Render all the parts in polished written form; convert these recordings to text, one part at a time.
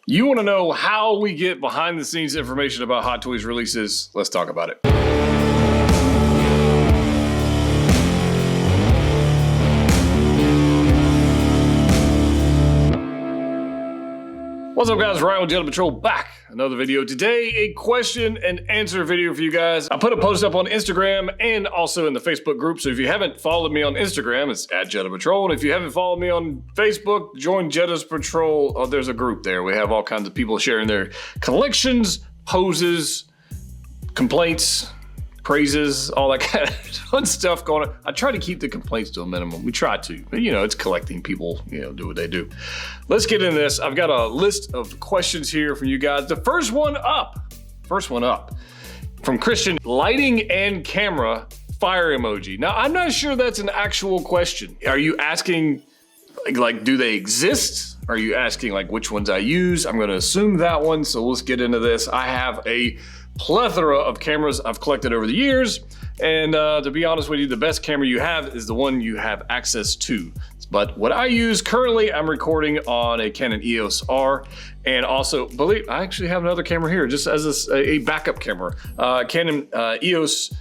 You want to know how we get behind the scenes information about Hot Toys releases? Let's talk about it. What's up, guys? Ryan with Jet Patrol back. Another video. Today, a question and answer video for you guys. I put a post up on Instagram and also in the Facebook group. So if you haven't followed me on Instagram, it's at Jetta Patrol. And if you haven't followed me on Facebook, join Jetta's Patrol. Oh, there's a group there. We have all kinds of people sharing their collections, poses, complaints, praises, all that kind of fun stuff going on. I try to keep the complaints to a minimum. We try to, but it's collecting. People, do what they do. Let's get into this. I've got a list of questions here from you guys. The first one up from Christian, lighting and camera, fire emoji. Now, I'm not sure that's an actual question. Are you asking, like, do they exist? Are you asking, like, which ones I use? I'm going to assume that one, so let's get into this. I have a plethora of cameras I've collected over the years, and to be honest with you, the best camera you have is the one you have access to. But what I use currently, I'm recording on a Canon EOS R, and also, I actually have another camera here just as a backup camera, Canon EOS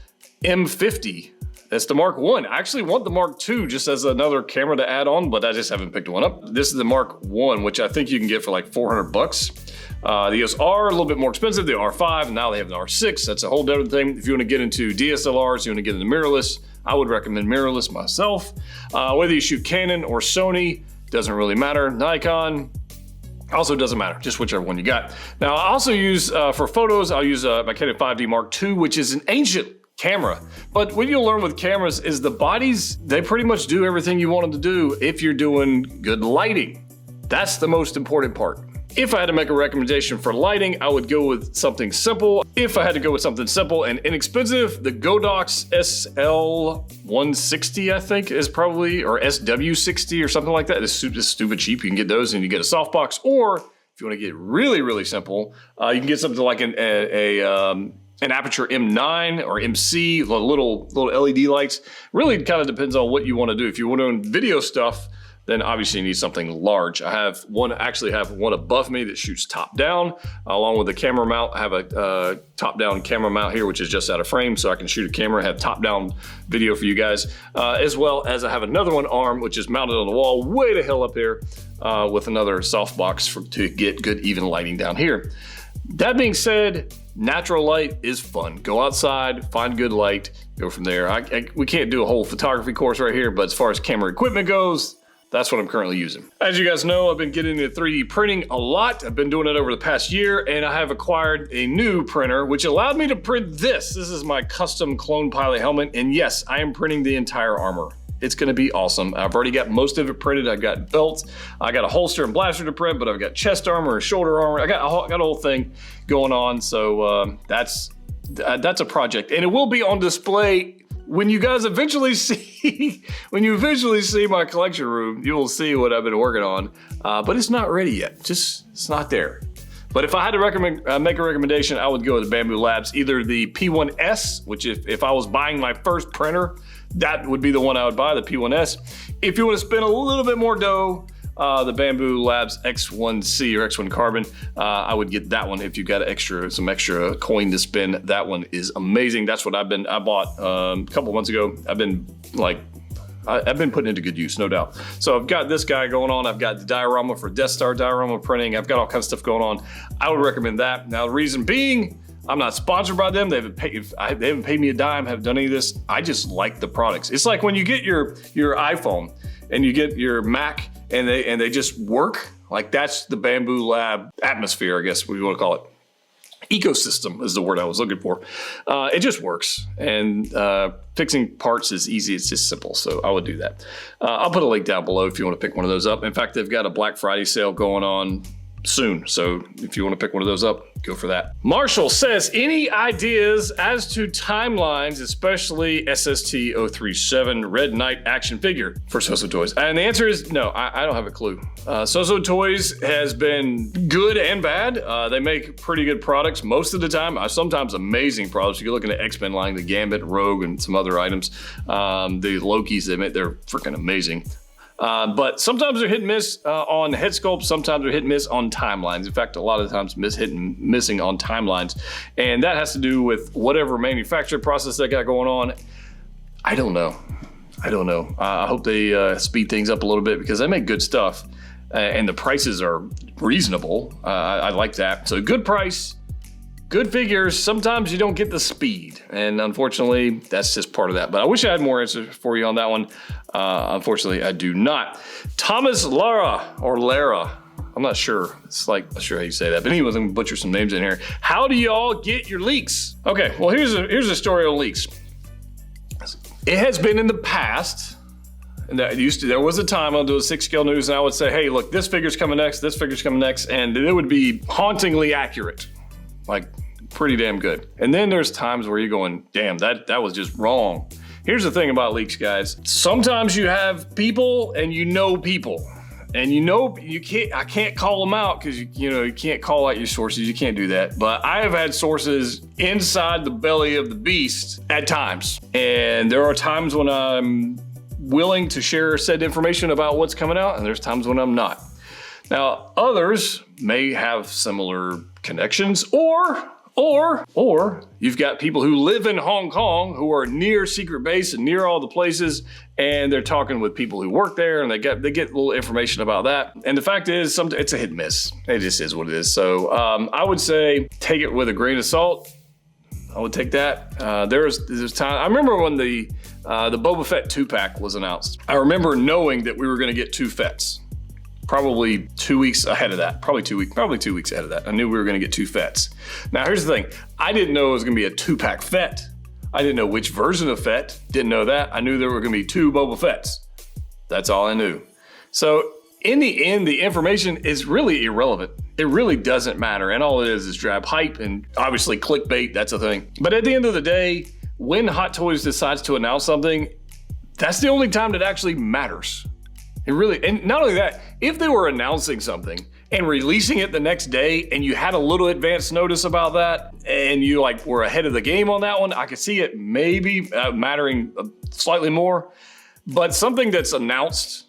M50. That's the Mark 1. I actually want the Mark 2 just as another camera to add on, but I just haven't picked one up. This is the Mark 1, which I think you can get for like 400 bucks. The EOS R, a little bit more expensive, the R5, and now they have the R6. That's a whole different thing. If you want to get into DSLRs, you want to get into mirrorless, I would recommend mirrorless myself. Whether you shoot Canon or Sony, doesn't really matter. Nikon, also doesn't matter, just whichever one you got. Now, I also use, for photos, I'll use my Canon 5D Mark II, which is an ancient camera. But what you'll learn with cameras is the bodies, they pretty much do everything you want them to do if you're doing good lighting. That's the most important part. If I had to make a recommendation for lighting, I would go with something simple. If I had to go with something simple and inexpensive, the Godox SL160, I think, is probably, or SW60 or something like that. It's stupid cheap. You can get those and you get a softbox. Or if you want to get really, really simple, you can get something like an Aperture M9 or MC, little LED lights. Really kind of depends on what you want to do. If you want to do video stuff, then obviously you need something large. I have one above me that shoots top down, along with the camera mount. I have a top down camera mount here, which is just out of frame, so I can shoot a camera, have top down video for you guys, as well as I have another one arm, which is mounted on the wall, way the hell up there, with another softbox to get good even lighting down here. That being said, natural light is fun. Go outside, find good light, go from there. We can't do a whole photography course right here, but as far as camera equipment goes, that's what I'm currently using. As you guys know, I've been getting into 3D printing a lot. I've been doing it over the past year, and I have acquired a new printer, which allowed me to print this. This is my custom clone pilot helmet, and yes, I am printing the entire armor. It's gonna be awesome. I've already got most of it printed. I've got belts, I got a holster and blaster to print, but I've got chest armor and shoulder armor. I got a whole thing going on, so that's a project. And it will be on display when you guys eventually see, my collection room. You will see what I've been working on, but it's not ready yet. It's not there. But if I had to make a recommendation, I would go with Bamboo Labs, either the P1S, which if I was buying my first printer, that would be the one I would buy, the P1S. If you want to spend a little bit more dough, the Bamboo Labs X1C or X1 Carbon, I would get that one if you got some extra coin to spend. That one is amazing. That's what I bought a couple months ago. I've been putting into good use, no doubt. So I've got this guy going on. I've got the diorama for Death Star diorama printing. I've got all kinds of stuff going on. I would recommend that. Now, the reason being, I'm not sponsored by them. They haven't paid me a dime, haven't done any of this. I just like the products. It's like when you get your iPhone and you get your Mac and they just work. Like, that's the Bamboo Lab atmosphere, I guess we want to call it. Ecosystem is the word I was looking for. It just works, and fixing parts is easy. It's just simple, so I would do that. I'll put a link down below if you want to pick one of those up. In fact, they've got a Black Friday sale going on soon, so if you want to pick one of those up, go for that. Marshall says, any ideas as to timelines, especially SST-037 Red Knight action figure for Soo Toys? And the answer is no, I don't have a clue. Soo Toys has been good and bad. They make pretty good products most of the time, sometimes amazing products. If you're looking at X-Men line, the Gambit, Rogue, and some other items, the Lokis they make, they're freaking amazing. But sometimes they're hit and miss on head sculpts. Sometimes they're hit and miss on timelines. In fact, a lot of the times missing on timelines. And that has to do with whatever manufacturing process they got going on. I don't know. I hope they speed things up a little bit because they make good stuff. And the prices are reasonable. I like that. So good price, good figures. Sometimes you don't get the speed. And unfortunately, that's just part of that. But I wish I had more answers for you on that one. Unfortunately, I do not. Thomas Lara, I'm not sure. It's like, I'm not sure how you say that. But anyways, I'm gonna butcher some names in here. How do y'all get your leaks? Okay, well, here's a story on leaks. It has been in the past. And there was a time I'll do a 6-scale news and I would say, hey, look, this figure's coming next, this figure's coming next, and it would be hauntingly accurate. Like, pretty damn good. And then there's times where you're going, damn, that was just wrong. Here's the thing about leaks, guys. Sometimes you have people and you know people. And I can't call them out because you can't call out your sources, you can't do that. But I have had sources inside the belly of the beast at times. And there are times when I'm willing to share said information about what's coming out, and there's times when I'm not. Now, others may have similar connections, or you've got people who live in Hong Kong who are near Secret Base and near all the places, and they're talking with people who work there, and they get little information about that. And the fact is, it's a hit and miss. It just is what it is. So I would say take it with a grain of salt. I would take that. There's time. I remember when the Boba Fett 2-pack was announced. I remember knowing that we were going to get 2 Fetts. Probably 2 weeks ahead of that. Probably 2 weeks ahead of that. I knew we were going to get 2 Fetts. Now here's the thing. I didn't know it was going to be a 2-pack Fett. I didn't know which version of Fett. Didn't know that. I knew there were going to be 2 Boba Fetts. That's all I knew. So in the end, the information is really irrelevant. It really doesn't matter. And all it is drab hype and obviously clickbait. That's a thing. But at the end of the day, when Hot Toys decides to announce something, that's the only time that actually matters. It really, and not only that, if they were announcing something and releasing it the next day and you had a little advance notice about that and you were ahead of the game on that one, I could see it maybe mattering slightly more. But something that's announced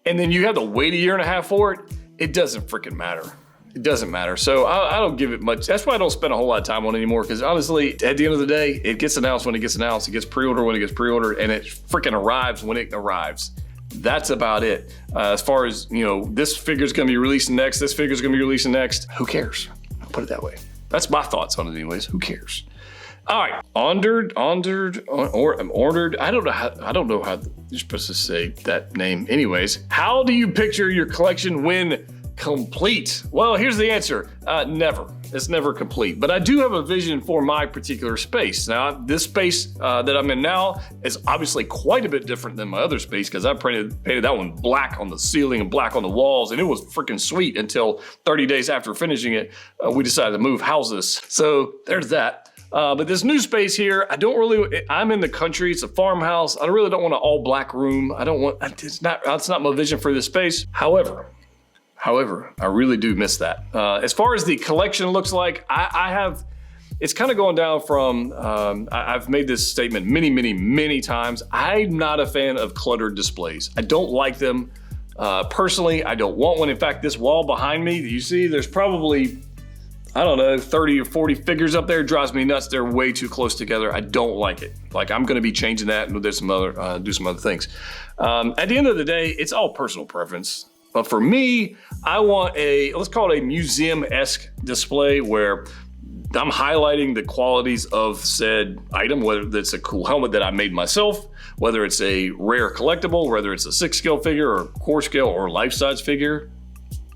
and then you have to wait 1.5 years for it, it doesn't freaking matter. It doesn't matter. So I don't give it much. That's why I don't spend a whole lot of time on it anymore. Because honestly, at the end of the day, it gets announced when it gets announced. It gets pre-ordered when it gets pre-ordered, and it freaking arrives when it arrives. That's about it. As far as, this figure's going to be releasing next, this figure's going to be releasing next. Who cares? I'll put it that way. That's my thoughts on it anyways. Who cares? All right. Ordered. I don't know how you're supposed to say that name anyways. How do you picture your collection when complete? Well, here's the answer. Never. It's never complete. But I do have a vision for my particular space. Now, this space that I'm in now is obviously quite a bit different than my other space because I painted that one black on the ceiling and black on the walls, and it was freaking sweet until 30 days after finishing it, we decided to move houses. So there's that. But this new space here, I'm in the country, it's a farmhouse. I really don't want an all black room. That's not my vision for this space. However, I really do miss that. As far as the collection looks like, it's kind of going down from, I've made this statement many times. I'm not a fan of cluttered displays. I don't like them. Personally, I don't want one. In fact, this wall behind me that you see, there's probably, 30 or 40 figures up there. It drives me nuts. They're way too close together. I don't like it. I'm gonna be changing that and do some other things. At the end of the day, it's all personal preference. But for me, I want let's call it a museum-esque display where I'm highlighting the qualities of said item, whether it's a cool helmet that I made myself, whether it's a rare collectible, whether it's a 6-scale figure or core scale or life-size figure.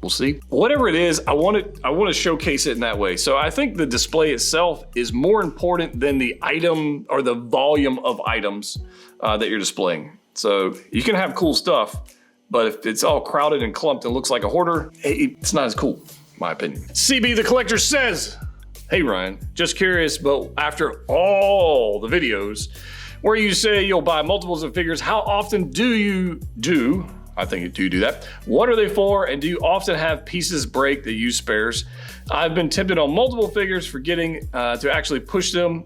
We'll see. Whatever it is, I want to showcase it in that way. So I think the display itself is more important than the item or the volume of items that you're displaying. So you can have cool stuff, but if it's all crowded and clumped and looks like a hoarder, it's not as cool, in my opinion. CB the Collector says, hey Ryan, just curious, but after all the videos where you say you'll buy multiples of figures, how often do you do? I think you do that. What are they for? And do you often have pieces break that use spares? I've been tempted on multiple figures, forgetting to actually push them.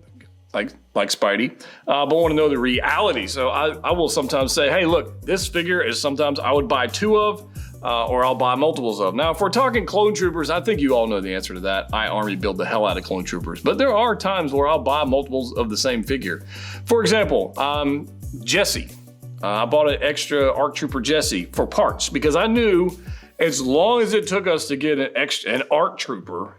like Spidey, but want to know the reality. So I will sometimes say, hey, look, this figure is sometimes I would buy 2 of, or I'll buy multiples of. Now, if we're talking clone troopers, I think you all know the answer to that. I army build the hell out of clone troopers, but there are times where I'll buy multiples of the same figure. For example, Jesse. I bought an extra ARC Trooper Jesse for parts because I knew as long as it took us to get an ARC Trooper,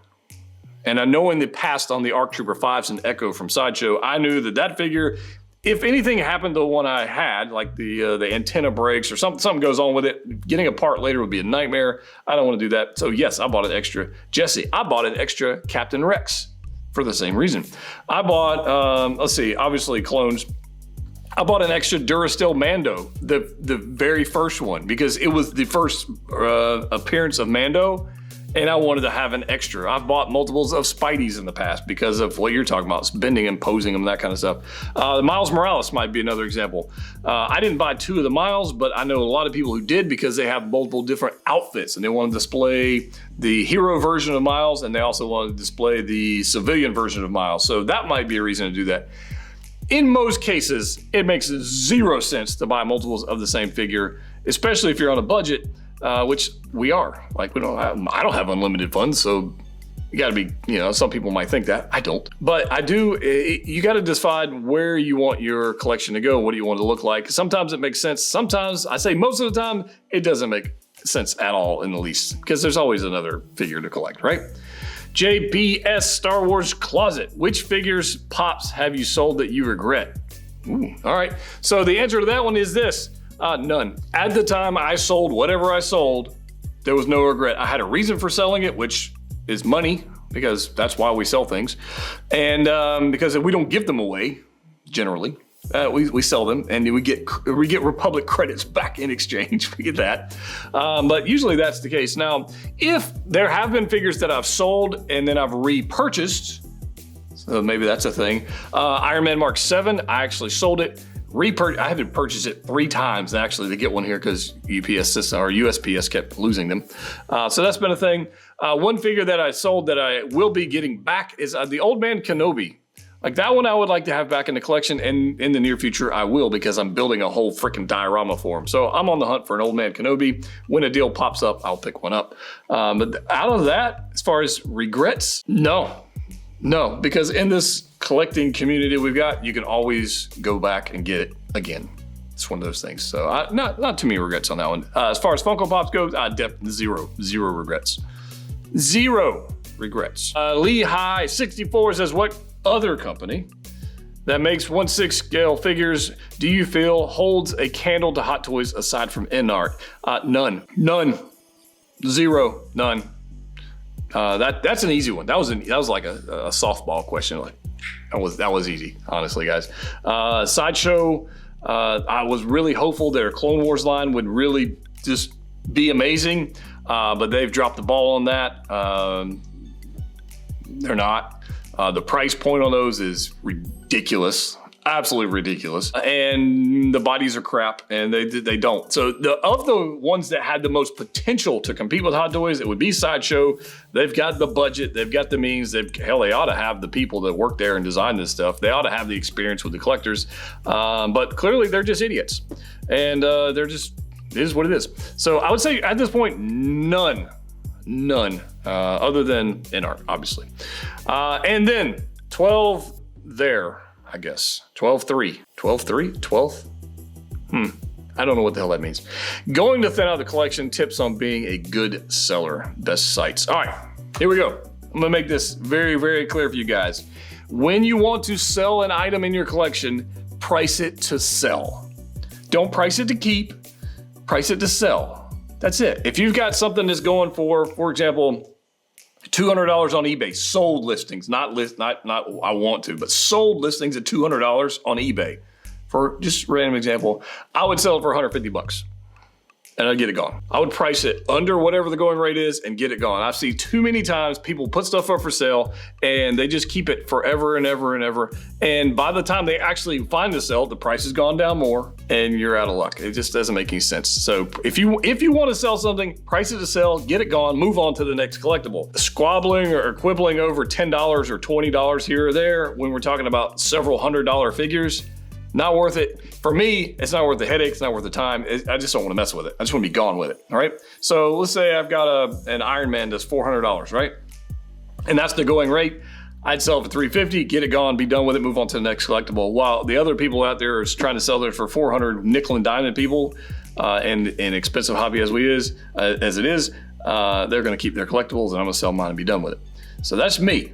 and I know in the past on the ARC Trooper 5s and Echo from Sideshow, I knew that figure, if anything happened to the one I had, like the antenna breaks or something goes on with it, getting a part later would be a nightmare. I don't want to do that. So yes, I bought an extra Jesse. I bought an extra Captain Rex for the same reason. I bought, let's see, obviously clones. I bought an extra Durasteel Mando, the very first one, because it was the first appearance of Mando, and I wanted to have an extra. I've bought multiples of Spideys in the past because of what you're talking about, bending and posing them, that kind of stuff. The Miles Morales might be another example. I didn't buy 2 of the Miles, but I know a lot of people who did because they have multiple different outfits, and they want to display the hero version of Miles, and they also want to display the civilian version of Miles. So that might be a reason to do that. In most cases, it makes 0 sense to buy multiples of the same figure, especially if you're on a budget, which we are. Like, I don't have unlimited funds, so you gotta be, some people might think that. I don't. But I do, you gotta decide where you want your collection to go. What do you want it to look like? Sometimes it makes sense. Sometimes, I say most of the time, it doesn't make sense at all in the least, because there's always another figure to collect, right? JBS Star Wars Closet. Which figures, pops, have you sold that you regret? Ooh, all right. So the answer to that one is this. None. At the time I sold whatever I sold, there was no regret. I had a reason for selling it, which is money, because that's why we sell things. And because we don't give them away, generally. We sell them and we get Republic credits back in exchange. We get that. But usually that's the case. Now, if there have been figures that I've sold and then I've repurchased, so maybe that's a thing. Iron Man Mark 7, I actually sold it. I had to purchase it 3 times actually to get one here because UPS or USPS kept losing them. So that's been a thing. One figure that I sold that I will be getting back is the Old Man Kenobi. Like that one I would like to have back in the collection, and in the near future I will, because I'm building a whole freaking diorama for him. So I'm on the hunt for an Old Man Kenobi. When a deal pops up, I'll pick one up. But out of that, as far as regrets, no, because in this collecting community we've got, you can always go back and get it again. It's one of those things. So not too many regrets on that one. As far as Funko Pops goes, zero regrets. Zero regrets. Lehigh 64 says, what other company that makes 1/6 scale figures do you feel holds a candle to Hot Toys aside from InArt? None. Zero. None. That's an easy one. That was like a softball question. Like that was easy, honestly, guys. Sideshow. I was really hopeful their Clone Wars line would really just be amazing, but they've dropped the ball on that. They're not. The price point on those is ridiculous, absolutely ridiculous, and the bodies are crap, and they don't. So of the ones that had the most potential to compete with Hot Toys, it would be Sideshow. They've got the budget, they've got the means. Hell, they ought to have the people that work there and design this stuff. They ought to have the experience with the collectors, but clearly they're just idiots, and they're just, it is what it is. So I would say at this point, none. Other than InArt, obviously. And then 12 there, I guess. 12-3. 12-3? 12? I don't know what the hell that means. Going to thin out the collection, tips on being a good seller. Best sites. All right, here we go. I'm gonna make this very, very clear for you guys. When you want to sell an item in your collection, price it to sell. Don't price it to keep, price it to sell. That's it. If you've got something that's going for example, $200 on eBay, sold listings, not I want to, but sold listings at $200 on eBay. For just random example, I would sell it for 150 bucks. and I'd get it gone. I would price it under whatever the going rate is and get it gone. I've seen too many times people put stuff up for sale and they just keep it forever and ever and ever. And by the time they actually find the sale, the price has gone down more and you're out of luck. It just doesn't make any sense. So if you want to sell something, price it to sell, get it gone, move on to the next collectible. Squabbling or quibbling over $10 or $20 here or there when we're talking about several $100 figures, not worth it. For me, it's not worth the headache. It's not worth the time. I just don't want to mess with it. I just want to be gone with it. All right. So let's say I've got an Iron Man that's $400, right? And that's the going rate. I'd sell it for $350, get it gone, be done with it, move on to the next collectible. While the other people out there is trying to sell it for $400, nickel and diamond people, and expensive hobby as it is, they're going to keep their collectibles, and I'm going to sell mine and be done with it. So that's me.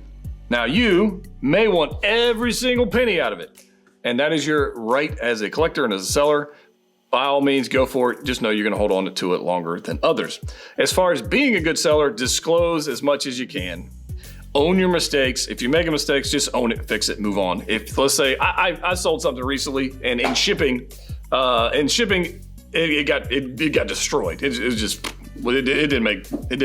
Now you may want every single penny out of it. And that is your right as a collector and as a seller. By all means, go for it. Just know you're going to hold on to it longer than others. As far as being a good seller, disclose as much as you can. Own your mistakes. If you make a mistake, just own it, fix it, move on. If let's say I sold something recently, and in shipping, it got destroyed. It didn't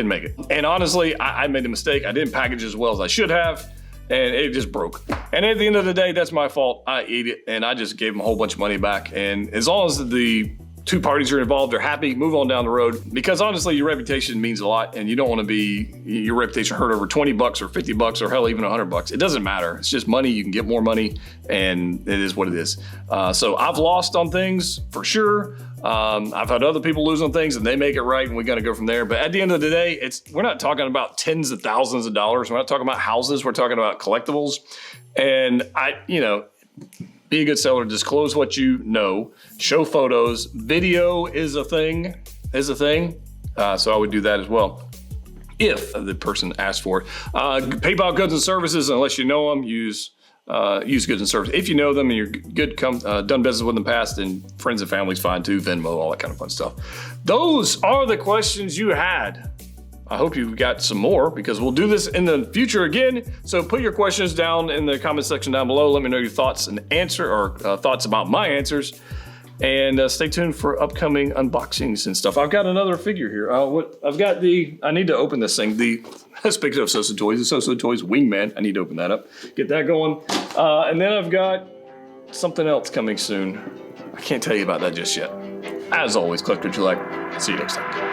make it. And honestly, I made a mistake. I didn't package as well as I should have. And it just broke. And at the end of the day, that's my fault. I ate it and I just gave them a whole bunch of money back. And as long as the two parties are involved, are happy, move on down the road. Because honestly, your reputation means a lot and you don't want to be your reputation hurt over $20 or $50 or hell, even $100. It doesn't matter. It's just money. You can get more money and it is what it is. So I've lost on things for sure. I've had other people lose on things and they make it right and we got to go from there. But at the end of the day, we're not talking about tens of thousands of dollars. We're not talking about houses. We're talking about collectibles. And be a good seller, disclose what you know, show photos. Video is a thing. So I would do that as well if the person asked for it. PayPal goods and services, unless you know them, use goods and services. If you know them and you're good, done business with them in the past, and friends and family's fine too, Venmo, all that kind of fun stuff. Those are the questions you had. I hope you've got some more because we'll do this in the future again. So put your questions down in the comment section down below. Let me know your thoughts and thoughts about my answers. And stay tuned for upcoming unboxings and stuff. I've got another figure here. I need to open this thing. Speaking of Soo Toys, the Soo Toys Wingman. I need to open that up, get that going. And then I've got something else coming soon. I can't tell you about that just yet. As always, collect what you like. See you next time.